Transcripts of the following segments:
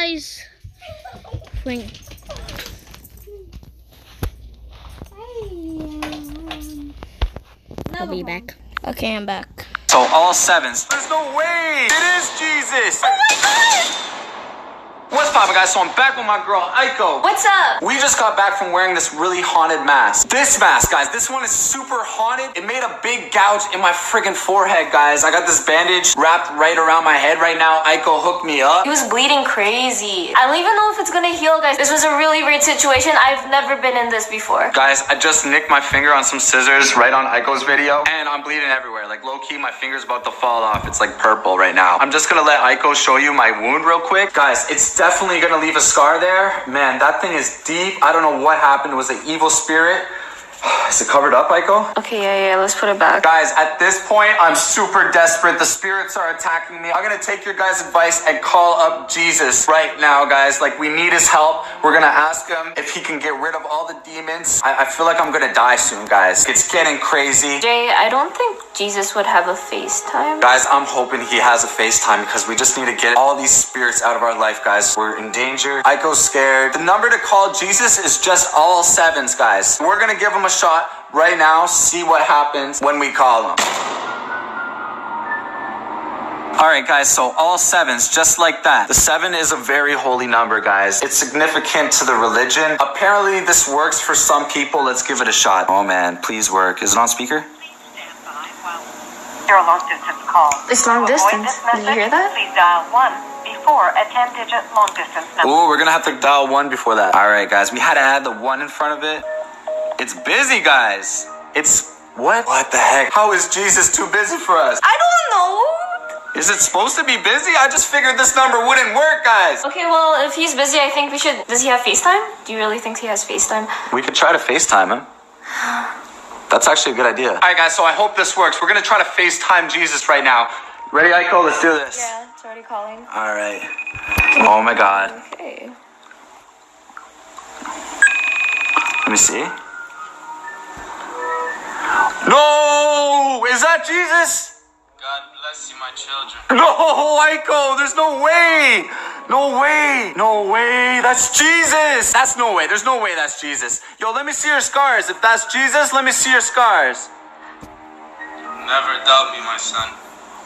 guys. I'll be back. Okay, I'm back. So all sevens. There's no way. It is Jesus. Oh my God! What's poppin', guys? So I'm back with my girl, Aiko. What's up? We just got back from wearing this really haunted mask. This mask, guys, this one is super haunted. It made a big gouge in my friggin' forehead, guys. I got this bandage wrapped right around my head right now. Aiko hooked me up. He was bleeding crazy. I don't even know if it's gonna heal, guys. This was a really weird situation. I've never been in this before. Guys, I just nicked my finger on some scissors right on Aiko's video, and I'm bleeding everywhere. Like, low-key, my finger's about to fall off. It's like purple right now. I'm just gonna let Aiko show you my wound real quick. Guys, it's definitely gonna leave a scar there. Man, that thing is deep. I don't know what happened. It was an evil spirit. Is it covered up, Aiko? Okay, yeah, let's put it back. Guys, at this point, I'm super desperate. The spirits are attacking me. I'm gonna take your guys' advice and call up Jesus right now, guys. Like, we need his help. We're gonna ask him if he can get rid of all the demons. I feel like I'm gonna die soon, guys. It's getting crazy. Jay, I don't think Jesus would have a FaceTime. Guys, I'm hoping he has a FaceTime because we just need to get all these spirits out of our life, guys. We're in danger. Aiko's scared. The number to call Jesus is just all sevens, guys. We're gonna give him a shot right now, see what happens when we call him. Alright guys, so all sevens, just like that. The 7 is a very holy number, guys. It's significant to the religion. Apparently this works for some people. Let's give it a shot. Oh man, please work. Is it on speaker? You're a long distance call. It's long distance. Did you hear that? Please dial 1 before a 10-digit long distance number. Ooh, we're gonna have to dial 1 before that. Alright guys, we had to add the 1 in front of it. It's busy, guys. It's what? What the heck? How is Jesus too busy for us? I don't know. Is it supposed to be busy? I just figured this number wouldn't work, guys. Okay, well, if he's busy, I think we should... Does he have FaceTime? Do you really think he has FaceTime? We could try to FaceTime him. That's actually a good idea. All right, guys, so I hope this works. We're going to try to FaceTime Jesus right now. Ready, Aiko? Let's do this. Yeah, it's already calling. All right. Oh, my God. Okay. Let me see. No! Is that Jesus? God bless you, my children. No, Aiko, there's no way. No way. No way. That's Jesus. That's no way. There's no way that's Jesus. Yo, let me see your scars. If that's Jesus, let me see your scars. Never doubt me, my son.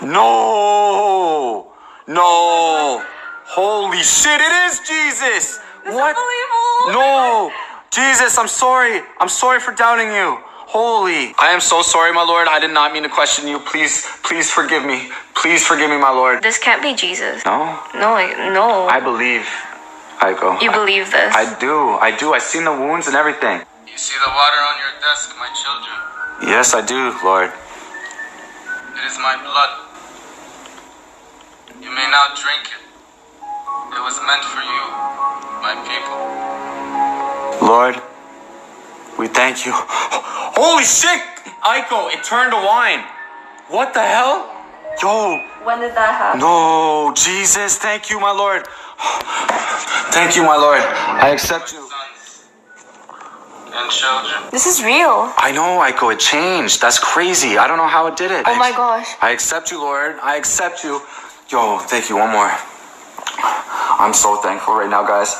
No. No. Holy shit, it is Jesus. It's What? unbelievable. No. Jesus, I'm sorry. I'm sorry for doubting you. Holy. I am so sorry, my Lord. I did not mean to question you. Please, please forgive me. Please forgive me, my Lord. This can't be Jesus. No? No. I believe, Aiko. You believe this? I do. I've seen the wounds and everything. You see the water on your desk, my children. Yes, I do, Lord. It is my blood. You may now drink it. It was meant for you, my people. Lord, we thank you. Holy shit! Aiko, it turned to wine. What the hell? Yo. When did that happen? No, Jesus, thank you, my Lord. Thank you, my Lord. I accept you. Sons and children. This is real. I know, Aiko, it changed. That's crazy. I don't know how it did it. Oh my gosh. I accept you, Lord. I accept you. Yo, thank you. One more. I'm so thankful right now, guys.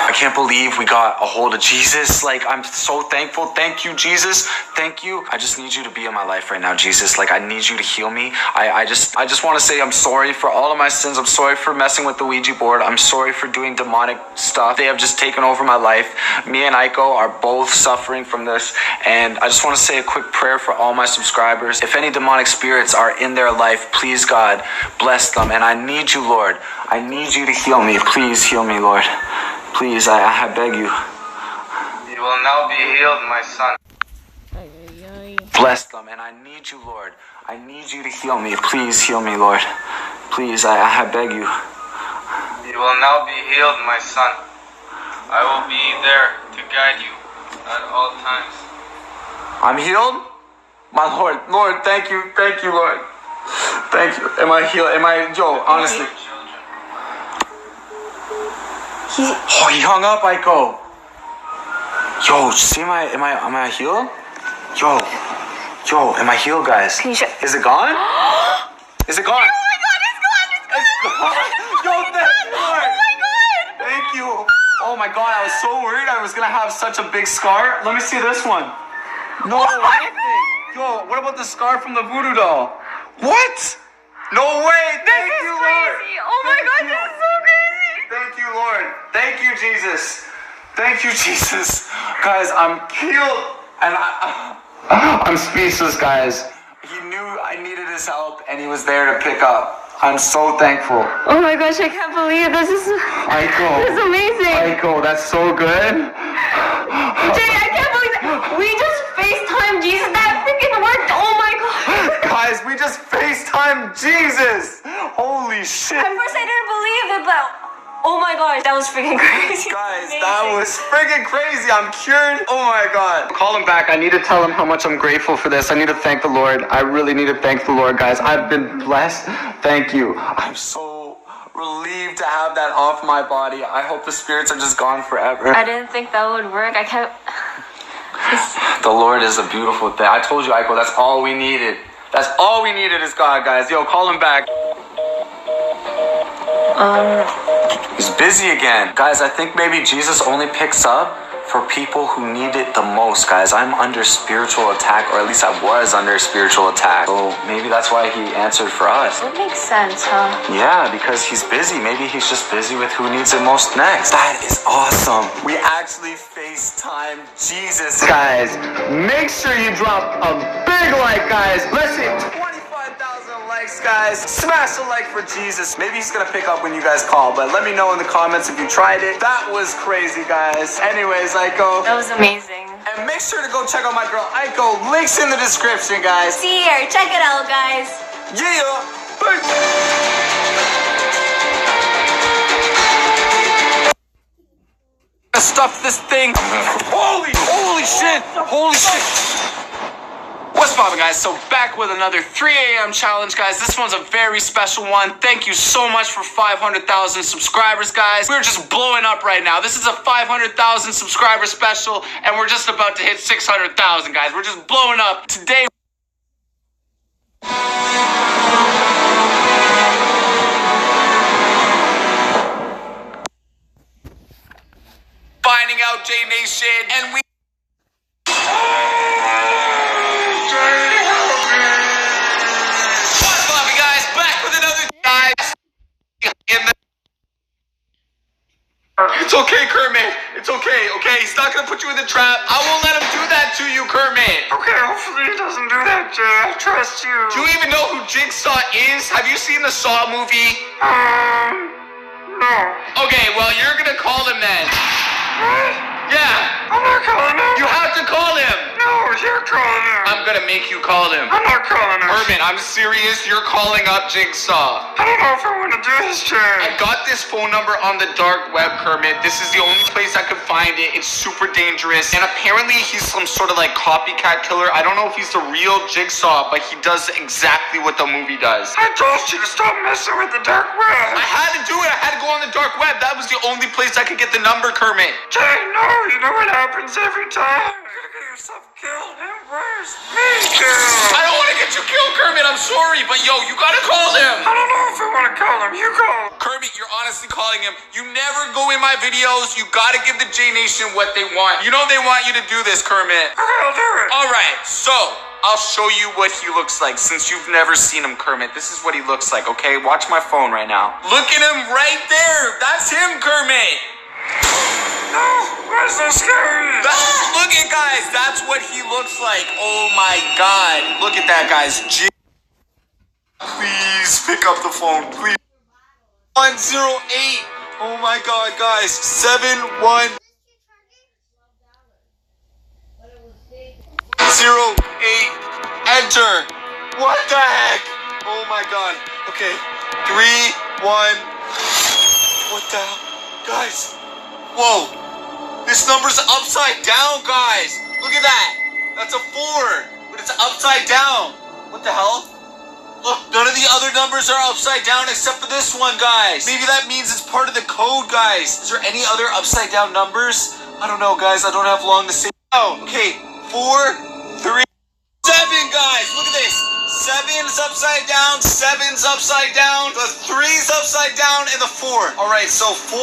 I can't believe we got a hold of Jesus. Like, I'm so thankful. Thank you, Jesus. Thank you. I just need you to be in my life right now, Jesus. Like, I need you to heal me. I just want to say I'm sorry for all of my sins. I'm sorry for messing with the Ouija board. I'm sorry for doing demonic stuff. They have just taken over my life. Me and Aiko are both suffering from this. And I just want to say a quick prayer for all my subscribers. If any demonic spirits are in their life, please, God, bless them. And I need you, Lord. I need you to heal me. Please heal me, Lord. Please, I beg you. You will now be healed, my son. Bless them, and I need you, Lord. I need you to heal me. Please heal me, Lord. Please, I beg you. You will now be healed, my son. I will be there to guide you at all times. I'm healed? My Lord. Lord, thank you, Lord. Thank you. Am I healed? Yo, honestly. Oh, he hung up, Aiko. Yo, see, am I healed? Yo, am I healed, guys? Can you show? Is it gone? Is it gone? Oh my God, it's gone! Yo, thank you, Lord. Oh my God. Thank you. Oh my God, I was so worried I was gonna have such a big scar. Let me see this one. No, nothing. Yo, what about the scar from the voodoo doll? What? No way. Thank you, Lord. Oh my God, this is so crazy. Thank you, Lord. Thank you, Jesus. Thank you, Jesus. Guys, I'm healed. And I'm speechless, guys. He knew I needed his help, and he was there to pick up. I'm so thankful. Oh my gosh, I can't believe this is Aiko. This is amazing. Aiko, that's so good. Jay, I can't believe that. We just FaceTime Jesus. That freaking worked. Oh my God. Guys, we just FaceTime Jesus. Holy shit. At first I didn't believe it, but oh my gosh, that was freaking crazy. Guys, Amazing. that was freaking crazy. I'm cured. Oh my God. Call him back. I need to tell him how much I'm grateful for this. I need to thank the Lord. I really need to thank the Lord, guys. I've been blessed. Thank you. I'm so relieved to have that off my body. I hope the spirits are just gone forever. I didn't think that would work. I can't. The Lord is a beautiful thing. I told you, Aiko, that's all we needed. That's all we needed is God, guys. Yo, call him back. He's busy again. Guys, I think maybe Jesus only picks up for people who need it the most, guys. I'm under spiritual attack, or at least I was under spiritual attack. So maybe that's why he answered for us. That makes sense, huh? Yeah, because he's busy. Maybe he's just busy with who needs it most next. That is awesome. We actually FaceTime Jesus. Guys, make sure you drop a big like, guys. Let's see 25,000 likes, guys. Smash a like for Jesus. Maybe he's gonna pick up when you guys call, but let me know in the comments if you tried it. That was crazy, guys. Anyways, Aiko. That was amazing. And make sure to go check out my girl Aiko. Links in the description, guys. See here, check it out, guys. Yeah. Bye. Stuff this thing. Holy shit. What's poppin', guys? So back with another 3 a.m. challenge, guys. This one's a very special one. Thank you so much for 500,000 subscribers, guys. We're just blowing up right now. This is a 500,000 subscriber special, and we're just about to hit 600,000, guys. We're just blowing up. Today, finding out J Nation, and we It's okay, Kermit. It's okay, okay? He's not gonna put you in the trap. I won't let him do that to you, Kermit. Okay, hopefully he doesn't do that, Jay. I trust you. Do you even know who Jigsaw is? Have you seen the Saw movie? No. Okay, well, you're gonna call him then. What? Yeah. I'm not calling him. You have to call him. No, you're calling him. I'm gonna make you call him. I'm not calling him. Kermit, I'm serious. You're calling up Jigsaw. I don't know if I want to do this, Jay. I got this phone number on the dark web, Kermit. This is the only place I could find it. It's super dangerous. And apparently he's some sort of like copycat killer. I don't know if he's the real Jigsaw, but he does exactly what the movie does. I told you to stop messing with the dark web. I had to do it. I had to go on the dark web. That was the only place I could get the number, Kermit. Jay, no, you know what happens every time? You're gonna get yourself killed, and where's me killed? I don't want to get you killed, Kermit. I'm sorry, but yo, you gotta call him. I don't know if I want to call him. You call. Kermit, you're honestly calling him. You never go in my videos. You gotta give the J Nation what they want. You know they want you to do this, Kermit. Okay, I'll do it. All right, so I'll show you what he looks like since you've never seen him, Kermit. This is what he looks like, okay? Watch my phone right now. Look at him right there. That's him, Kermit. No, why so scary? Look at, guys. That's what he looks like. Oh my God. Look at that, guys. Please pick up the phone, please. 108. Oh my God, guys. 71. 08. Enter. What the heck? Oh my God. Okay. 3, 1. What the hell? Guys. Whoa. This number's upside down, guys. Look at that. That's a 4, but it's upside down. What the hell? Look, none of the other numbers are upside down except for this one, guys. Maybe that means it's part of the code, guys. Is there any other upside down numbers? I don't know, guys. I don't have long to say. Oh, okay. 4, 3, 7, guys. Look at this. 7, 9's upside down, 7's upside down, the 3's upside down, and the 4. All right, so 4,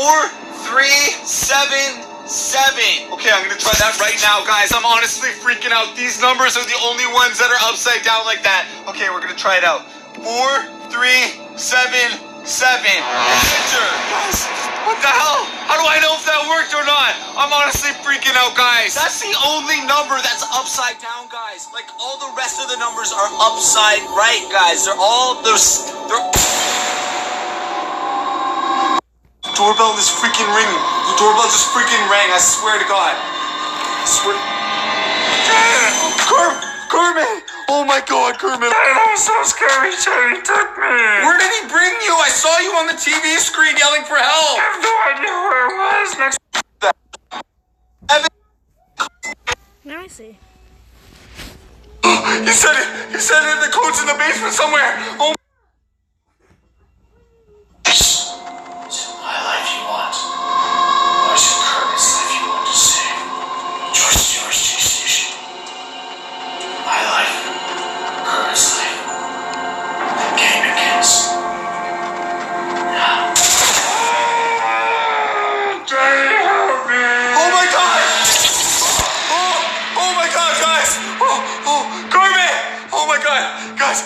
3, 7, 7. Okay, I'm gonna try that right now, guys. I'm honestly freaking out. These numbers are the only ones that are upside down like that. Okay, we're gonna try it out. 4, 3, 7, 7. Enter. Guys, what the hell? How do I know if that worked or not? I'm honestly freaking out, guys. That's the only number that's upside down, guys. Like, all the rest of the numbers are upside right, guys. They're doorbell is freaking ringing. The doorbell just freaking rang. I swear to God. I swear. Kermit! Oh my God, Kermit! That was so scary, Jay. He took me. Where did he bring you? I saw you on the TV screen yelling for help. I have no idea where it was. Next. Now I see. He said it. He said it. The code's in the basement somewhere. Oh. My life you want. Or is it Kermit's life you want to save? Choice is yours, G-Station. My life. Kermit's life. The game begins. Now. Jay, help me. Oh my God! Oh my God, guys! Kermit! Oh my God, guys!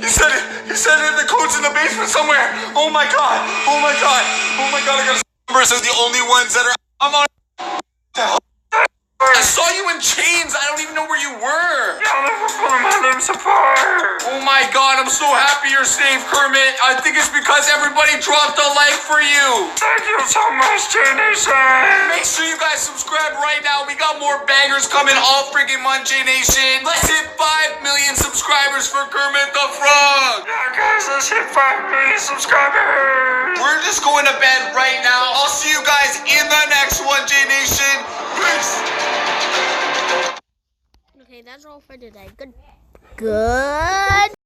He said it. He said it. The code's in the basement somewhere. Oh my God! Oh my God! Oh my God! I got numbers are the only ones that are. I'm on. I saw you in chains. I don't even know where you were. Y'all never pulling my limbs apart. Oh my God! I'm so happy you're safe, Kermit. I think it's because everybody dropped a like for you. Thank you so much, J-Nation. Make sure you guys subscribe right now. We got more bangers coming all freaking month, J-Nation. Let's hit 5 million subscribers for Kermit the Frog. Yeah, guys, let's hit 5 million subscribers. We're just going to bed right now. I'll see you guys in the next one, J-Nation. Peace. Okay, that's all for today. Good.